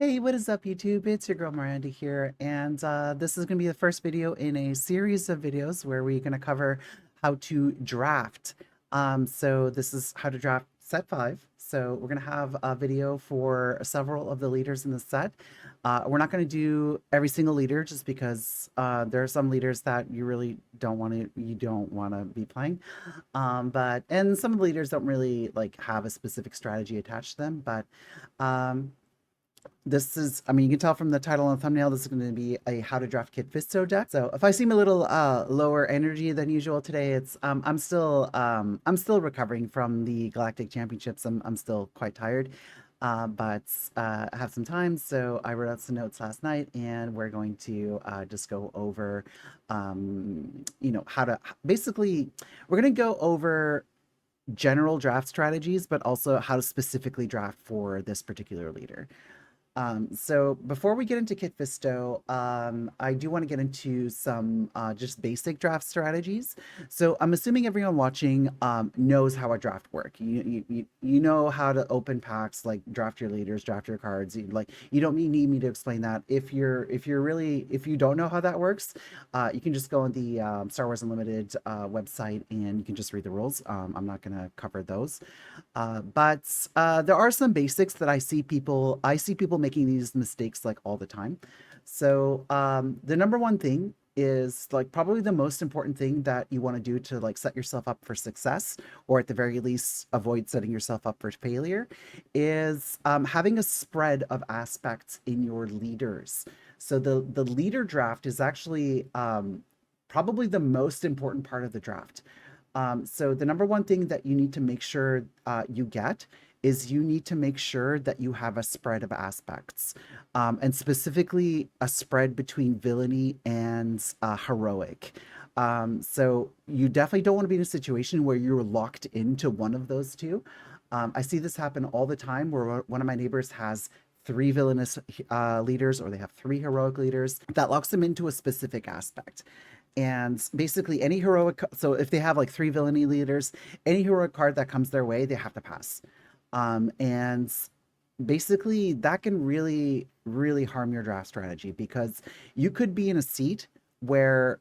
Hey, what is up, YouTube? It's your girl Miranda here, and this is going to be the first video in a series of videos where we're going to cover how to draft. So this is how to draft set 5. So we're going to have a video for several of the leaders in the set. We're not going to do every single leader just because there are some leaders that you really don't want to be playing. And some of the leaders don't really like have a specific strategy attached to them, but this is, I mean, you can tell from the title and thumbnail, this is going to be a how to draft kit Fisto deck. So if I seem a little lower energy than usual today, it's I'm still recovering from the Galactic Championships. I'm still quite tired. But I have some time, so I wrote out some notes last night, and we're going to just go over, how to basically, we're going to go over general draft strategies, but also how to specifically draft for this particular leader. So before we get into Kit Fisto, I do want to get into some just basic draft strategies. So I'm assuming everyone watching knows how a draft works. You know how to open packs, like draft your leaders, draft your cards. You don't need me to explain that. If you don't know how that works, you can just go on the Star Wars Unlimited website and you can just read the rules. I'm not going to cover those. But there are some basics that I see people making these mistakes like all the time. So the number one thing is like probably the most important thing that you want to do to like set yourself up for success, or at the very least avoid setting yourself up for failure, is having a spread of aspects in your leaders. So the leader draft is actually probably the most important part of the draft. So the number one thing that you need to make sure you get is you need to make sure that you have a spread of aspects, and specifically a spread between villainy and heroic. So you definitely don't want to be in a situation where you're locked into one of those two. I see this happen all the time where one of my neighbors has three villainous leaders, or they have three heroic leaders that locks them into a specific aspect. And basically any heroic, so if they have like three villainy leaders, any heroic card that comes their way, they have to pass. And basically that can really, really harm your draft strategy, because you could be in a seat where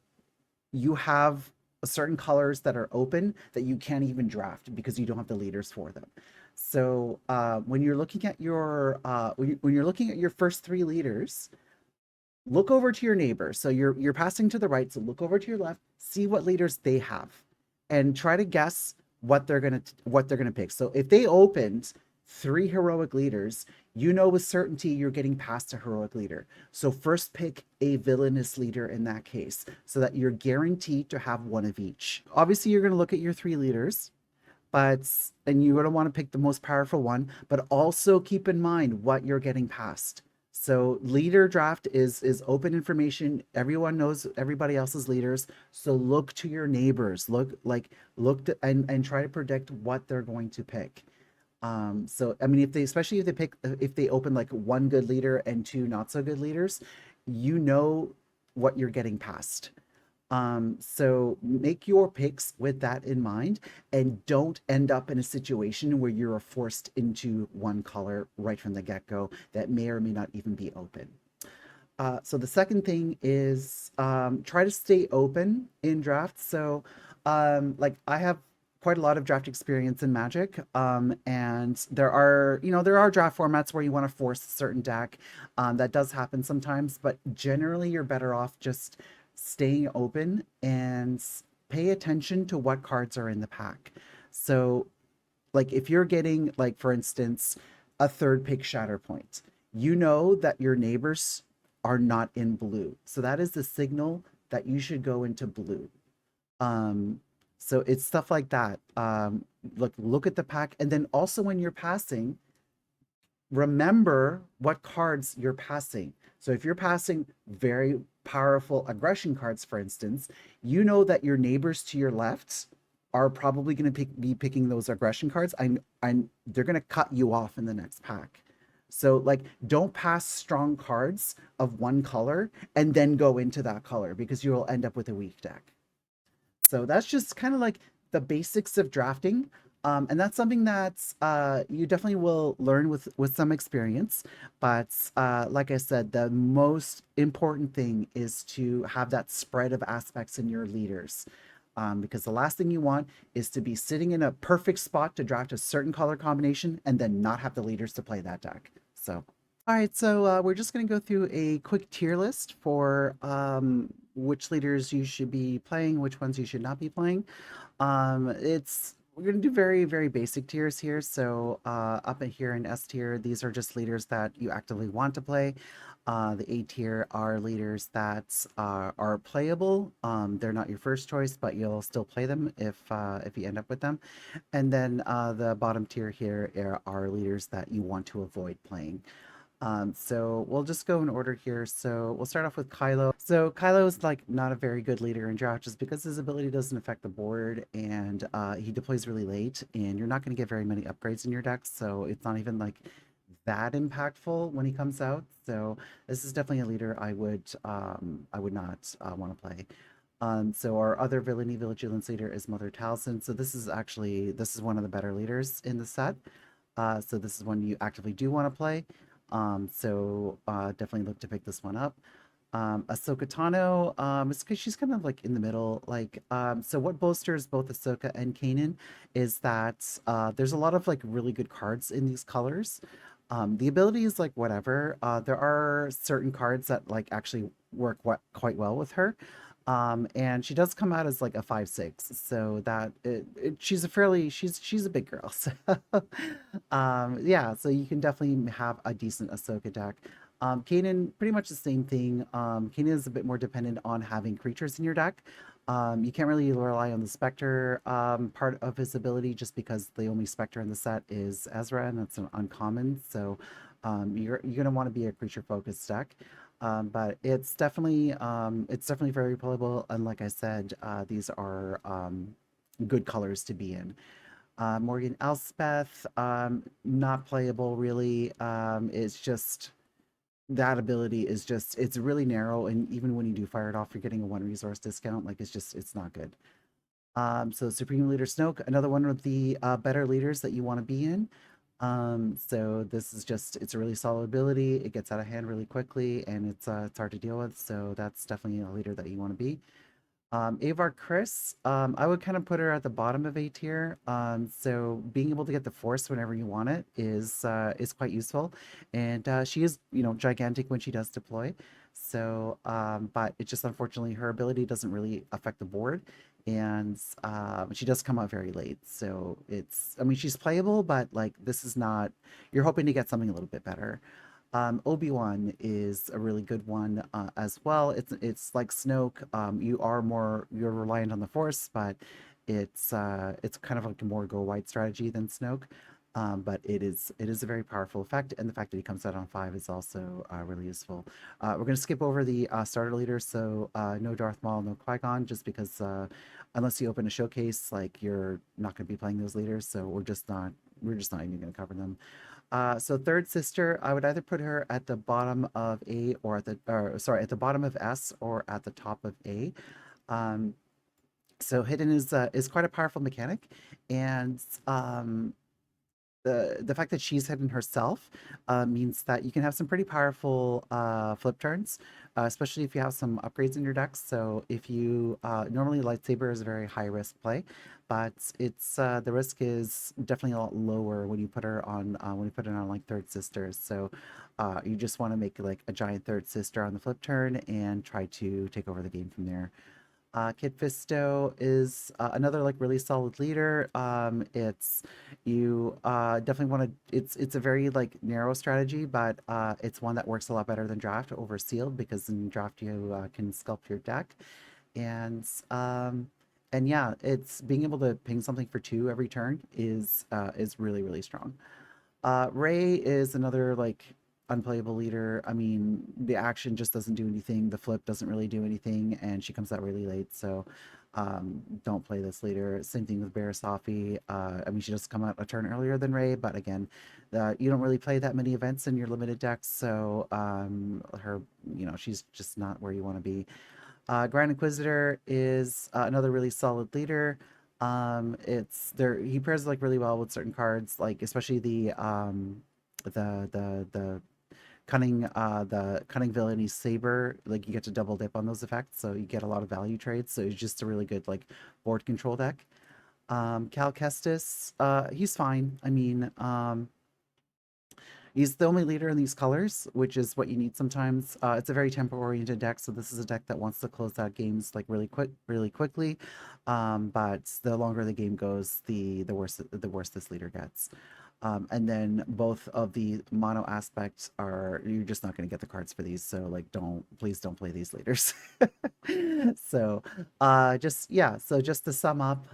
you have certain colors that are open that you can't even draft because you don't have the leaders for them. So when you're looking at your when you're looking at your first three leaders, look over to your neighbor. So you're passing to the right, so look over to your left, see what leaders they have, and try to guess what they're gonna pick. So if they opened three heroic leaders, you know with certainty you're getting past a heroic leader. So first pick a villainous leader in that case, so that you're guaranteed to have one of each. Obviously, you're gonna look at your three leaders, and you're gonna want to pick the most powerful one, but also keep in mind what you're getting past. So leader draft is open information. Everyone knows everybody else's leaders. So look to your neighbors. And try to predict what they're going to pick. So I mean, especially if they open like one good leader and two not so good leaders, you know what you're getting past. So make your picks with that in mind, and don't end up in a situation where you're forced into one color right from the get-go that may or may not even be open. So the second thing is try to stay open in drafts. So like I have quite a lot of draft experience in Magic, and there are draft formats where you want to force a certain deck. That does happen sometimes, but generally you're better off just staying open and pay attention to what cards are in the pack. So like if you're getting, like, for instance, a third pick Shatterpoint, you know that your neighbors are not in blue, so that is the signal that you should go into blue. So it's stuff like that. Look at the pack, and then also when you're passing, remember what cards you're passing. So if you're passing very powerful aggression cards, for instance, you know that your neighbors to your left are probably going to be picking those aggression cards. They're going to cut you off in the next pack. So like, don't pass strong cards of one color and then go into that color, because you'll end up with a weak deck. So that's just kind of like the basics of drafting. And that's something that you definitely will learn with some experience. But like I said, the most important thing is to have that spread of aspects in your leaders. Because the last thing you want is to be sitting in a perfect spot to draft a certain color combination and then not have the leaders to play that deck. So, all right, so we're just going to go through a quick tier list for which leaders you should be playing, which ones you should not be playing. It's We're gonna do very, very basic tiers here. So up in here in S tier, these are just leaders that you actively want to play. The A tier are leaders that are playable. They're not your first choice, but you'll still play them if you end up with them. And then the bottom tier here are leaders that you want to avoid playing. So we'll just go in order here. So we'll start off with Kylo. So Kylo is like not a very good leader in draft just because his ability doesn't affect the board and he deploys really late and you're not going to get very many upgrades in your deck. So it's not even like that impactful when he comes out. So this is definitely a leader I would not want to play. So our other villainy vigilance leader is Mother Taliesin. So this is one of the better leaders in the set. So this is one you actively do want to play. Definitely look to pick this one up. Ahsoka Tano, it's because she's kind of like in the middle. So what bolsters both Ahsoka and Kanan is that there's a lot of like really good cards in these colors. The ability is like whatever. There are certain cards that like actually work quite well with her. And she does come out as like a 5/6, so she's she's a big girl. So, yeah, so you can definitely have a decent Ahsoka deck. Kanan, pretty much the same thing. Kanan is a bit more dependent on having creatures in your deck. You can't really rely on the Spectre part of his ability just because the only Spectre in the set is Ezra, and that's an uncommon. So you're gonna want to be a creature focused deck. But it's definitely very playable. And like I said, these are good colors to be in. Morgan Elspeth, not playable really. It's just that ability is just it's really narrow, and even when you do fire it off, you're getting a one resource discount. Like it's not good. So Supreme Leader Snoke, another one of the better leaders that you want to be in. So this is just it's a really solid ability. It gets out of hand really quickly, and it's hard to deal with. So that's definitely a leader that you want to be. Avar Chris, I would kind of put her at the bottom of A tier. So being able to get the Force whenever you want it is quite useful, and she is gigantic when she does deploy. So, but it just unfortunately her ability doesn't really affect the board, and she does come out very late. So it's I mean she's playable, but like this is not you're hoping to get something a little bit better. Obi-Wan is a really good one as well. It's like Snoke. You're reliant on the Force, but it's kind of like a more go wide strategy than Snoke. But it is a very powerful effect, and the fact that he comes out on 5 is also really useful. We're gonna skip over the starter leaders, so no Darth Maul, no Qui-Gon, just because unless you open a showcase, like you're not gonna be playing those leaders, so we're just not even gonna cover them. So third sister, I would either put her at the bottom of A or at the bottom of S or at the top of A. Um, so hidden is quite a powerful mechanic, and the fact that she's hidden herself means that you can have some pretty powerful flip turns, especially if you have some upgrades in your decks. So if you normally lightsaber is a very high risk play, but it's the risk is definitely a lot lower when you put it on like third sisters. So you just want to make like a giant third sister on the flip turn and try to take over the game from there. Kid Fisto is another like really solid leader. It's you definitely want to. It's a very like narrow strategy, but it's one that works a lot better than draft over sealed because in draft you can sculpt your deck, and um, and yeah, it's being able to ping something for 2 every turn is really really strong. Ray is another like unplayable leader. I mean, the action just doesn't do anything. The flip doesn't really do anything, and she comes out really late. So don't play this leader. Same thing with Barasafi. I mean, she does come out a turn earlier than Ray, but again, you don't really play that many events in your limited decks. So she's just not where you want to be. Grand Inquisitor is another really solid leader. It's there. He pairs like really well with certain cards, like especially the the cunning villainy saber. Like you get to double dip on those effects, so you get a lot of value trades. So it's just a really good like board control deck. Cal Kestis, he's fine. I mean, he's the only leader in these colors, which is what you need sometimes. It's a very tempo-oriented deck, so this is a deck that wants to close out games like really quickly. But the longer the game goes, the worse this leader gets. And then both of the mono aspects are you're just not going to get the cards for these. So like, please don't play these leaders. So just yeah. So just to sum up,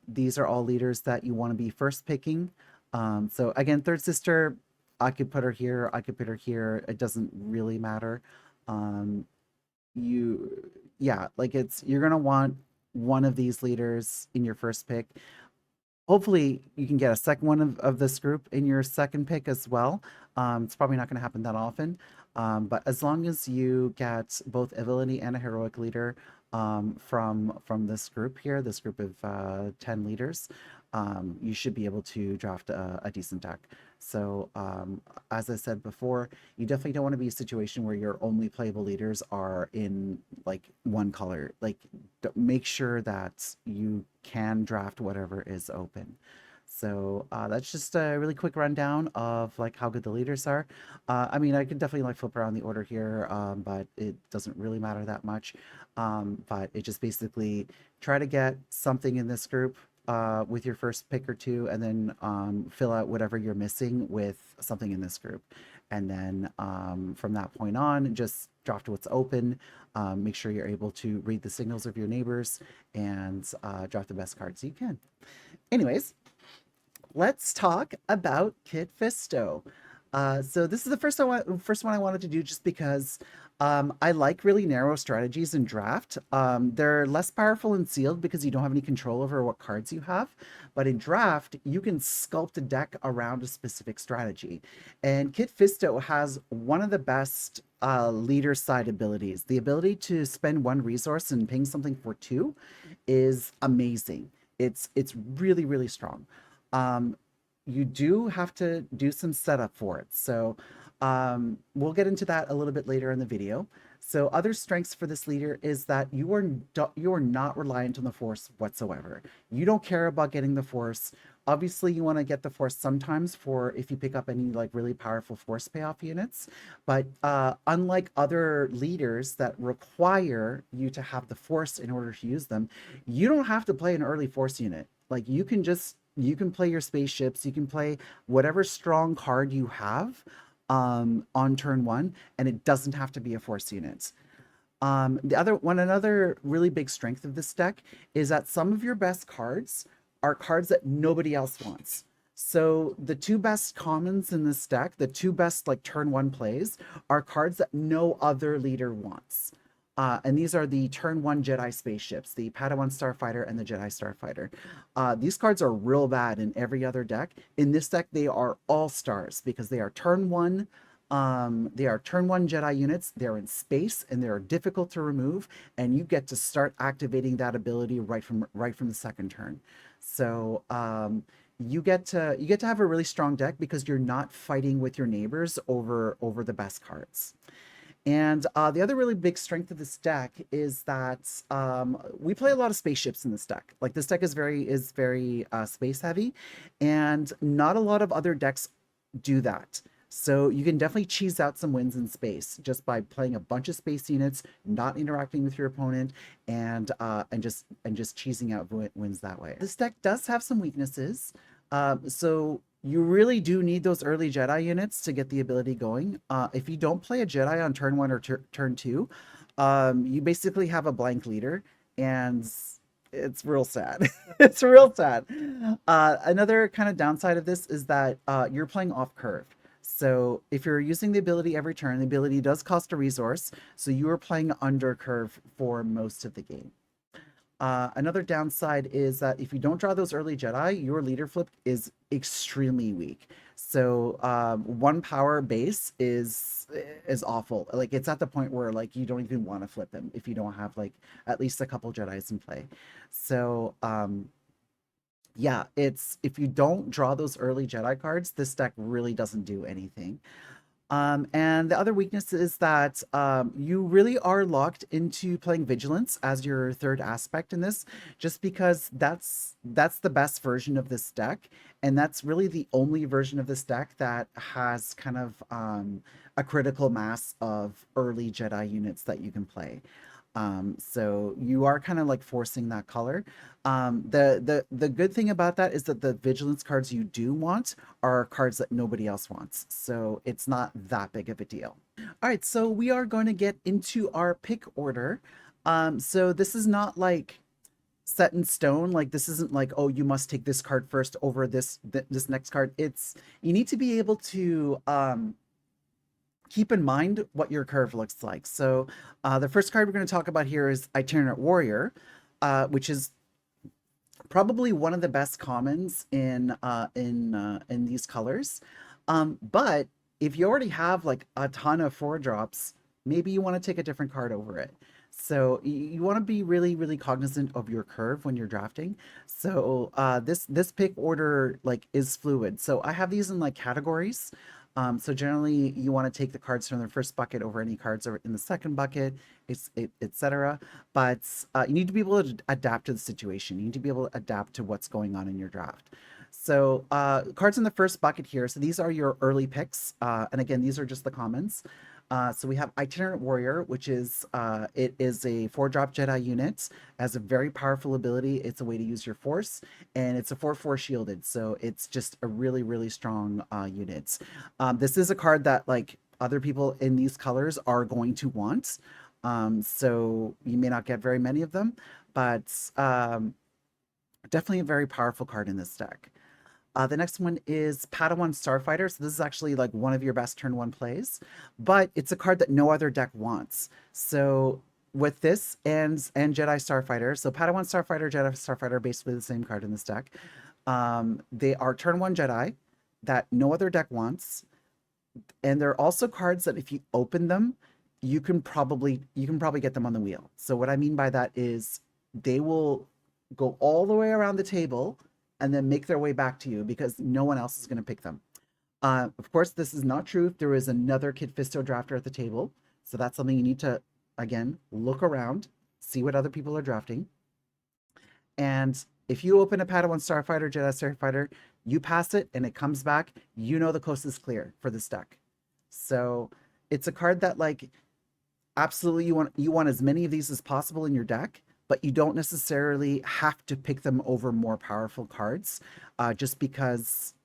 these are all leaders that you want to be first picking. So again, third sister, I could put her here, I could put her here. It doesn't really matter. Um, you, yeah, like you're gonna want one of these leaders in your first pick. Hopefully, you can get a second one of this group in your second pick as well. It's probably not going to happen that often, but as long as you get both a villainy and a heroic leader from this group here, this group of 10 leaders, you should be able to draft a decent deck. So, as I said before, you definitely don't want to be a situation where your only playable leaders are in like one color. Like, make sure that you can draft whatever is open. So that's just a really quick rundown of like how good the leaders are. I mean, I could definitely like flip around the order here, but it doesn't really matter that much. But it just basically try to get something in this group with your first pick or two, and then fill out whatever you're missing with something in this group. And then from that point on, just draft what's open. Make sure you're able to read the signals of your neighbors and draft the best cards you can. Anyways, let's talk about Kit Fisto. So this is the first one I wanted to do just because I like really narrow strategies in draft. They're less powerful in sealed because you don't have any control over what cards you have. But in draft, you can sculpt a deck around a specific strategy. And Kit Fisto has one of the best leader side abilities. The ability to spend one resource and ping something for two is amazing. It's really strong. Um, you do have to do some setup for it. So we'll get into that a little bit later in the video. So other strengths for this leader is that you are not reliant on the force whatsoever. You don't care about getting the force. Obviously, you want to get the force sometimes for if you pick up any like really powerful force payoff units. But unlike other leaders that require you to have the force in order to use them, you don't have to play an early force unit. Like you can play your spaceships, you can play whatever strong card you have on turn one, and it doesn't have to be a force unit. Another really big strength of this deck is that some of your best cards are cards that nobody else wants. So the two best commons in this deck, the two best like turn one plays, are cards that no other leader wants. And these are the turn one Jedi spaceships, the Padawan Starfighter and the Jedi Starfighter. These cards are real bad in every other deck. In this deck, they are all stars because they are turn one. They are turn one Jedi units. They're in space and they're difficult to remove, and you get to start activating that ability right from the second turn. So you get to have a really strong deck because you're not fighting with your neighbors over the best cards. And the other really big strength of this deck is that we play a lot of spaceships in this deck. Like this deck is very space heavy, and not a lot of other decks do that. So you can definitely cheese out some wins in space just by playing a bunch of space units, not interacting with your opponent, and just cheesing out wins that way. This deck does have some weaknesses. So you really do need those early Jedi units to get the ability going. If you don't play a Jedi on turn one or turn two, you basically have a blank leader, and it's real sad. It's real sad. Another kind of downside of this is that you're playing off curve. So if you're using the ability every turn, the ability does cost a resource, so you are playing under curve for most of the game. Another downside is that if you don't draw those early Jedi, your leader flip is extremely weak. So one power base is awful. Like it's at the point where like you don't even want to flip him if you don't have like at least a couple Jedis in play. So yeah, it's if you don't draw those early Jedi cards, this deck really doesn't do anything. And the other weakness is that you really are locked into playing Vigilance as your third aspect in this, just because that's the best version of this deck, and that's really the only version of this deck that has kind of a critical mass of early Jedi units that you can play. So you are kind of like forcing that color. The good thing about that is that the vigilance cards you do want are cards that nobody else wants. So it's not that big of a deal. All right, so we are going to get into our pick order. So this is not like set in stone. Like this isn't like, oh, you must take this card first over this next card. It's you need to be able to keep in mind what your curve looks like. So the first card we're going to talk about here is Itinerant Warrior, which is probably one of the best commons in these colors. But if you already have like a ton of 4-drops, maybe you want to take a different card over it. So you want to be really, really cognizant of your curve when you're drafting. So this pick order like is fluid. So I have these in like categories. So generally you want to take the cards from the first bucket over any cards in the second bucket, etc. But you need to be able to adapt to the situation. You need to be able to adapt to what's going on in your draft. So cards in the first bucket here. So these are your early picks. And again, these are just the commons. So we have Itinerant Warrior, which is it is a 4-drop Jedi unit, has a very powerful ability. It's a way to use your force, and it's a 4/4 shielded, so it's just a really really strong unit. This is a card that like other people in these colors are going to want, so you may not get very many of them, but definitely a very powerful card in this deck. The next one is Padawan Starfighter. So this is actually like one of your best turn one plays, but it's a card that no other deck wants. So with this and Jedi Starfighter, so Padawan Starfighter, Jedi Starfighter are basically the same card in this deck. They are turn one Jedi that no other deck wants, and they're also cards that if you open them, you can probably get them on the wheel. So what I mean by that is they will go all the way around the table and then make their way back to you because no one else is going to pick them. Of course, this is not true if there is another Kit Fisto drafter at the table. So that's something you need to, again, look around, see what other people are drafting. And if you open a Padawan Starfighter, Jedi Starfighter, you pass it and it comes back, you know the coast is clear for this deck. So it's a card that like absolutely you want as many of these as possible in your deck, but you don't necessarily have to pick them over more powerful cards, just because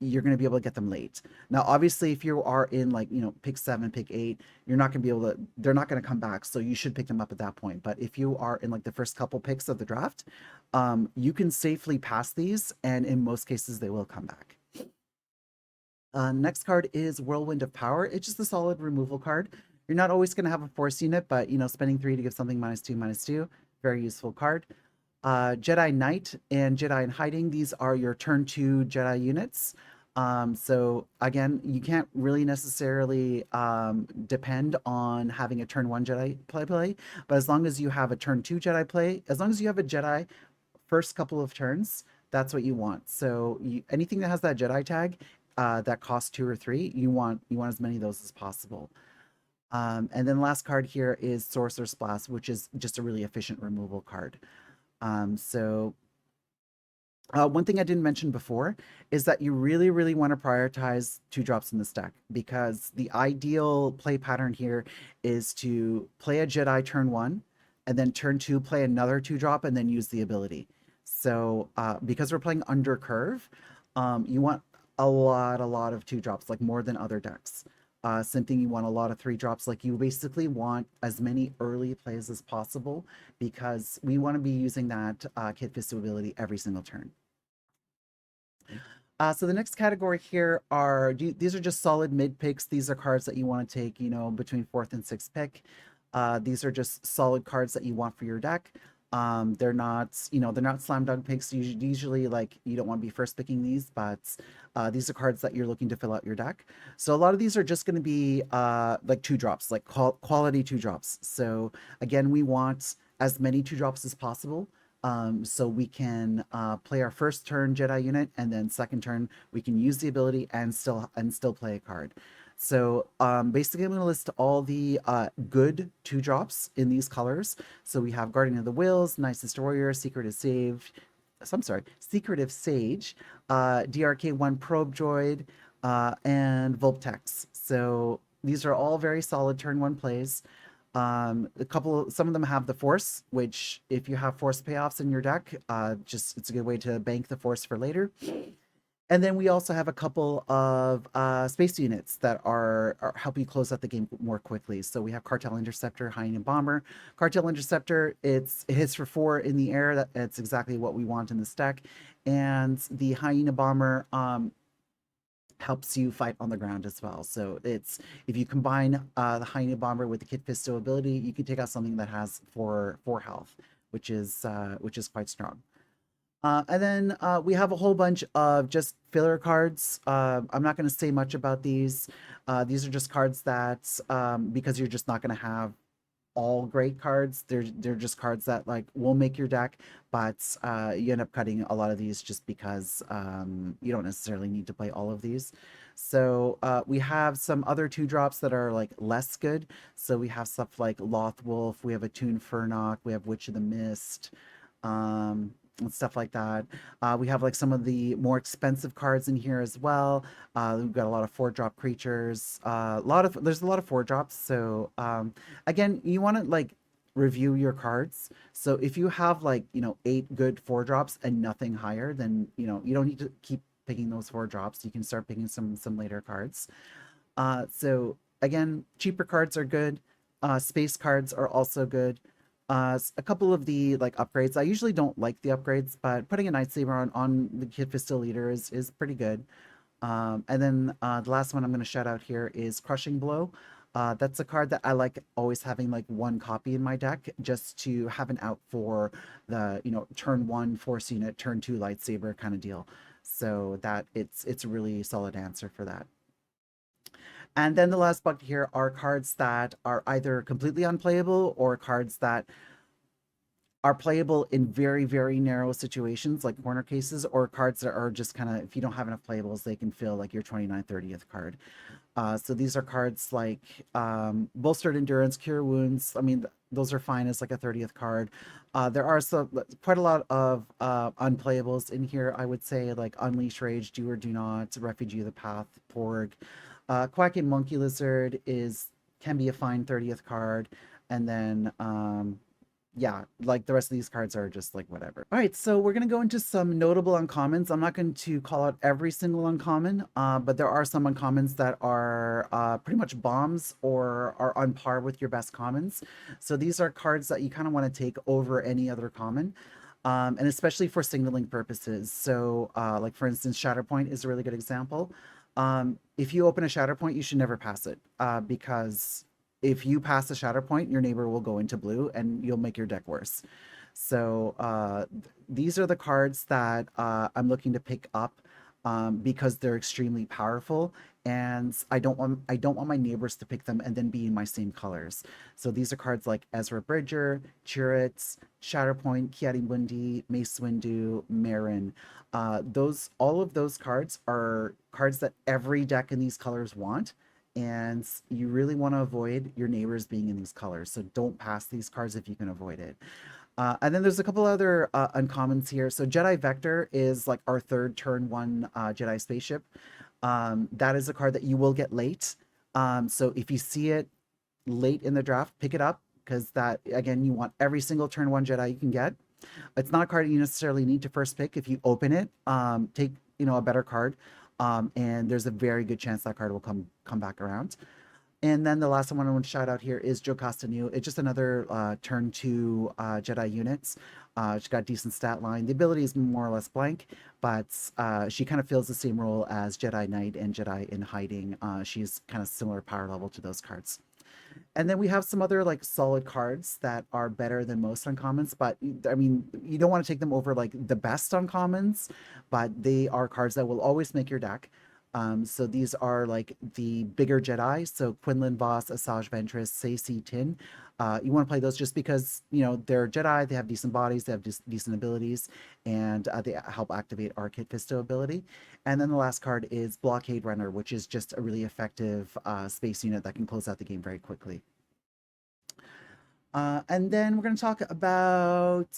you're going to be able to get them late. Now, obviously, if you are in like pick 7, pick 8, you're not going to be able to. They're not going to come back, so you should pick them up at that point. But if you are in like the first couple picks of the draft, you can safely pass these, and in most cases, they will come back. Next card is Whirlwind of Power. It's just a solid removal card. You're not always going to have a force unit, but spending 3 to give something -2/-2, very useful card. Jedi Knight and Jedi in Hiding, these are your turn 2 Jedi units. So again, you can't really necessarily depend on having a turn 1 Jedi play, but as long as you have a turn 2 Jedi play, as long as you have a Jedi first couple of turns, that's what you want. So anything that has that Jedi tag that costs 2 or 3, you want as many of those as possible. And then the last card here is Sorcerer's Blast, which is just a really efficient removal card. So one thing I didn't mention before is that you really, really want to prioritize 2-drops in this deck, because the ideal play pattern here is to play a Jedi turn 1, and then turn 2 play another 2-drop, and then use the ability. So because we're playing under curve, you want a lot of 2-drops, like more than other decks. Same thing, you want a lot of 3-drops. Like you basically want as many early plays as possible, because we want to be using that Kit Fisto ability every single turn. So the next category here are, these are just solid mid picks. These are cards that you want to take, between 4th and 6th pick. These are just solid cards that you want for your deck. They're not, they're not slam dunk picks. Usually, like, you don't want to be first picking these, but these are cards that you're looking to fill out your deck. So a lot of these are just going to be like two drops, like quality two drops. So again, we want as many two drops as possible. So we can play our first turn Jedi unit, and then second turn we can use the ability and still play a card. So basically, I'm going to list all the good two drops in these colors. So we have Guardian of the Wills, Nicest Warrior, Secretive Sage, I'm sorry, Secretive Sage, DRK1 Probe Droid, and Vulptex. So these are all very solid turn one plays. Some of them have the Force, which if you have Force payoffs in your deck, it's a good way to bank the Force for later. And then we also have a couple of space units that are help you close out the game more quickly. So we have Cartel Interceptor, Hyena Bomber. Cartel Interceptor, it hits for 4 in the air. That's exactly what we want in this deck. And the Hyena Bomber helps you fight on the ground as well. So if you combine the Hyena Bomber with the Kit Fisto ability, you can take out something that has 4 health, which is quite strong. And then we have a whole bunch of just filler cards. I'm not going to say much about these. These are just cards that, because you're just not going to have all great cards, they're just cards that like will make your deck, but you end up cutting a lot of these just because you don't necessarily need to play all of these. So we have some other two drops that are like less good. So we have stuff like Lothwolf, we have Attune Furnock, we have Witch of the Mist. And stuff like that. We have like some of the more expensive cards in here as well. We've got a lot of 4-drop creatures. There's a lot of 4-drops. So again, you want to like review your cards. So if you have like 8 good 4-drops and nothing higher, then you don't need to keep picking those 4-drops. You can start picking some later cards. So again, cheaper cards are good. Space cards are also good. A couple of the like upgrades. I usually don't like the upgrades, but putting a Lightsaber on the Kit Fisto Leader is pretty good. And then the last one I'm going to shout out here is Crushing Blow. That's a card that I like always having like one copy in my deck, just to have an out for the turn 1 Force unit, turn 2 Lightsaber kind of deal. So that it's a really solid answer for that. And then the last bucket here are cards that are either completely unplayable or cards that are playable in very, very narrow situations like corner cases, or cards that are just kind of, if you don't have enough playables, they can fill like your 29th, 30th card. So these are cards like Bolstered Endurance, Cure Wounds. I mean, those are fine as like a 30th card. There are quite a lot of unplayables in here, I would say, like Unleash Rage, Do or Do Not, Refugee of the Path, Porg. Quacking Monkey Lizard can be a fine 30th card. And then yeah, like the rest of these cards are just like whatever. All right, so we're going to go into some notable uncommons. I'm not going to call out every single uncommon, but there are some uncommons that are pretty much bombs or are on par with your best commons. So these are cards that you kind of want to take over any other common. And especially for signaling purposes. So like for instance, Shatterpoint is a really good example. If you open a Shatterpoint, you should never pass it, because if you pass the Shatterpoint, your neighbor will go into blue and you'll make your deck worse. So these are the cards that I'm looking to pick up because they're extremely powerful, and I don't want my neighbors to pick them and then be in my same colors. So these are cards like Ezra Bridger, Chirrut, Shatterpoint, Kiadi Mundi, Mace Windu, Marin. All of those cards are cards that every deck in these colors want, and you really want to avoid your neighbors being in these colors. So don't pass these cards if you can avoid it. And then there's a couple other uncommons here. So Jedi Vector is like our third turn 1 Jedi spaceship. That is a card that you will get late. So if you see it late in the draft, pick it up, because that, again, you want every single turn 1 Jedi you can get. It's not a card you necessarily need to first pick. If you open it, take a better card, and there's a very good chance that card will come back around. And then the last one I want to shout out here is Jocasta Nu. It's just another turn 2 Jedi units. She's got a decent stat line. The ability is more or less blank, but she kind of fills the same role as Jedi Knight and Jedi in Hiding. She's kind of similar power level to those cards. And then we have some other like solid cards that are better than most uncommons, but I mean, you don't want to take them over like the best uncommons, but they are cards that will always make your deck. So these are like the bigger Jedi. So Quinlan Voss, Asajj Ventress, Saesee Tin. You want to play those just because, you know, they're Jedi, they have decent bodies, they have decent abilities, and they help activate our Kit Fisto ability. And then the last card is Blockade Runner, which is just a really effective space unit that can close out the game very quickly. And then we're going to talk about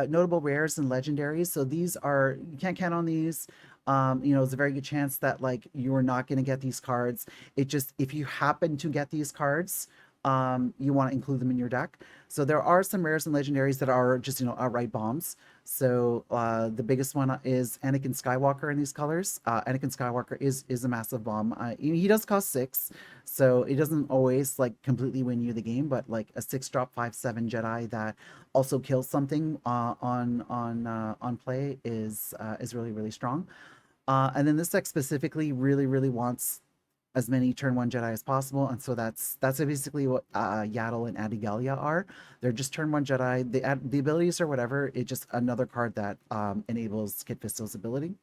notable rares and legendaries. So these are, you can't count on these. You know, it's a very good chance that like you're not going to get these cards. It just, if you happen to get these cards, you want to include them in your deck. So there are some rares and legendaries that are just, you know, outright bombs. So the biggest one is Anakin Skywalker in these colors. Anakin Skywalker is a massive bomb. He does cost 6, so it doesn't always like completely win you the game, but like a 6-drop 5/7 Jedi that also kills something on play is really strong. And then this deck specifically really wants as many turn 1 Jedi as possible, and so that's basically what Yaddle and Adigalia are. They're just turn 1 Jedi. The abilities or whatever. It's just another card that enables Kit Fisto's ability.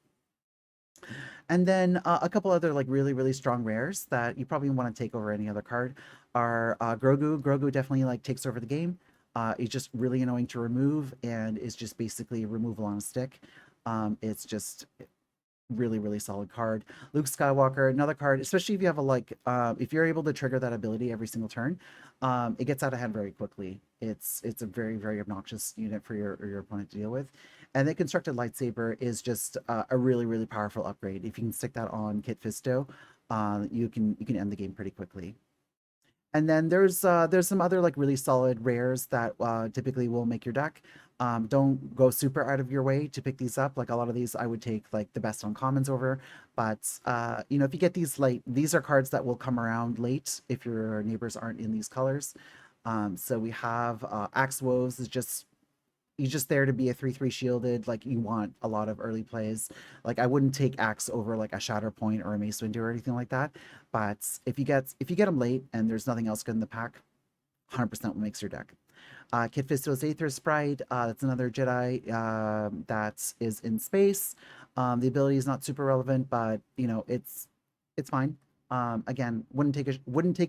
And then a couple other like really strong rares that you probably want to take over any other card are Grogu. Grogu definitely like takes over the game. It's just really annoying to remove and is just basically removal on a stick. It's just really solid card. Luke Skywalker, another card, especially if you have a like if you're able to trigger that ability every single turn, it gets out of hand very quickly. It's a very obnoxious unit for your opponent to deal with. And the constructed lightsaber is just a really powerful upgrade. If you can stick that on Kit Fisto, you can end the game pretty quickly. And then there's some other like really solid rares that typically will make your deck. Don't go super out of your way to pick these up. Like a lot of these, I would take like the best on commons over. But you know, if you get these late, these are cards that will come around late if your neighbors aren't in these colors. So we have Axe Woves is just, he's just there to be a 3/3 shielded. Like you want a lot of early plays. Like I wouldn't take Axe over like a Shatterpoint or a Mace Windu or anything like that. But if you get them late and there's nothing else good in the pack, 100% makes your deck. Kit Fisto's Aether Sprite, that's another Jedi that is in space. The ability is not super relevant, but you know it's fine. Again, wouldn't take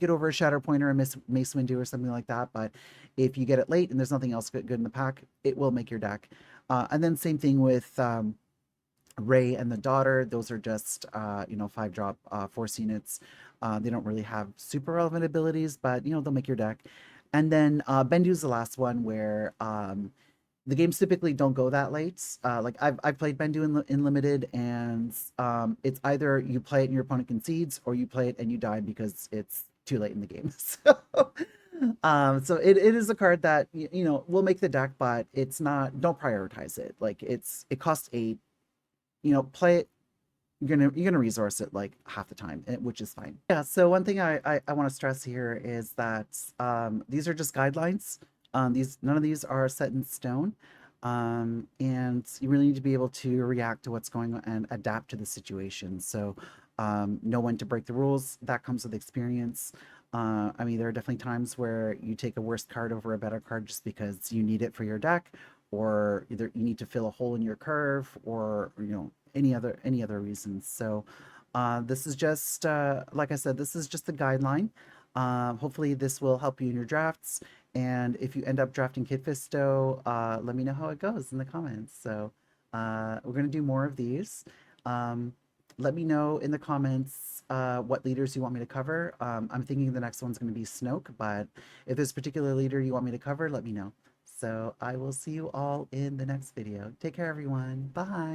it over a Shatterpoint or a Mace Windu or something like that. But if you get it late and there's nothing else good in the pack, it will make your deck. And then same thing with Rey and the Daughter. Those are just you know, 5-drop Force units. They don't really have super relevant abilities, but you know, they'll make your deck. And then Bendu's the last one where the games typically don't go that late. Like I've played Bendu in limited, and it's either you play it and your opponent concedes, or you play it and you die because it's too late in the game. So it is a card that you know will make the deck, but it's not. Don't prioritize it. Like it costs 8. You know, play it. You're gonna resource it like half the time, which is fine. Yeah. So one thing I want to stress here is that these are just guidelines. None of these are set in stone, and you really need to be able to react to what's going on and adapt to the situation. So know when to break the rules. That comes with experience. I mean, there are definitely times where you take a worse card over a better card just because you need it for your deck, or either you need to fill a hole in your curve, or you know, any other reasons. So this is just like I said, this is just a guideline. Hopefully this will help you in your drafts, and if you end up drafting Kit Fisto, let me know how it goes in the comments. So we're gonna do more of these. Let me know in the comments what leaders you want me to cover. I'm thinking the next one's going to be Snoke, but if there's a particular leader you want me to cover, let me know. So I will see you all in the next video. Take care, everyone. Bye.